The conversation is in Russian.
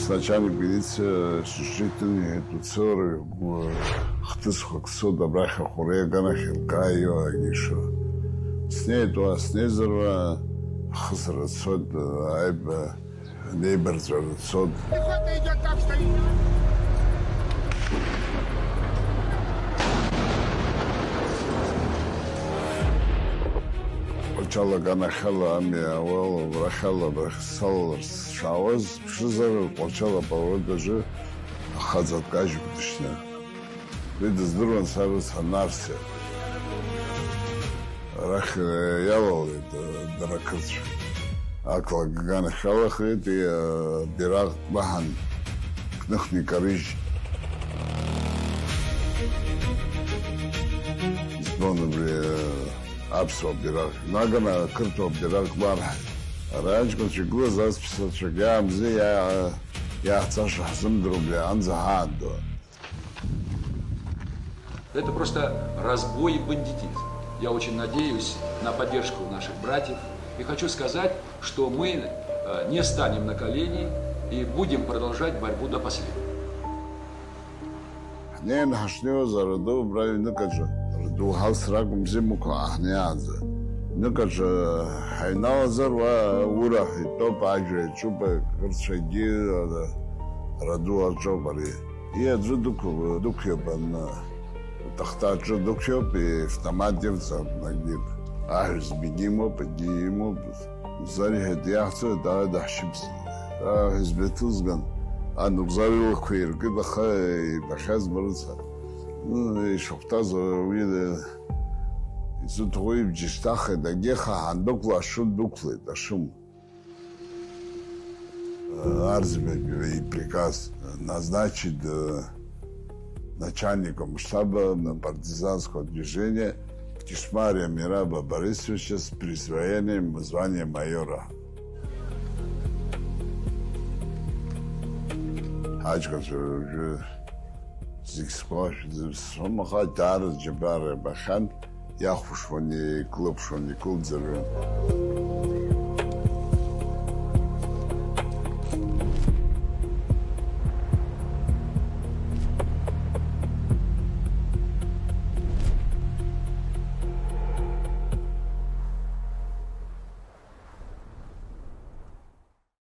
начальник милиции служительный туцор хтысхок сода браха хурегана хилкайо агишо. С ней то снезерва хсра сод айба нейберзер сод. Пехота идет, там стоит. Почала ганахала амиавал врахала брахсал шауаз пшизар почала паводажи хазаткаш бдышна. Виды здурван сарус ханарсе. Рах явал дракырч. Акла ганахала хит и бирак бахан кнахни кариж. Сбонобри Абсо бирак. Нагана кырто бирак бар. Раньше чего засписал, что я мзе я цаша сумдрубля анзахадо. Это просто разбой и бандитизм. Я очень надеюсь на поддержку наших братьев. И хочу сказать, что мы не станем на колени и будем продолжать борьбу до последнего. Не нахшнё зараду брали накажа. Раду халсрак мзимука ахняаза. Накажа хайнал зарва ура хито пажре чупа крсаги раду арчобари. Я джудуку дукебан тахтачу дукшопи автомативца нагиб. Ахс бигимо подимо зари хедяхцо да дахшибс. Хизбетузган أنا بزاري وخير كده خاي بخاز برزها شفتها زويدة يزود هوي بجشتاخ دقيقة عندك لاشو دوكلي داشم Арзбек приказ назначить начальником штаба партизанского движения Кишмария Мираба Борисовича с присвоением звания майора. Hacı zikspor somaha tarz cebare bakan yaxuş vani klub şoni kuldzerun.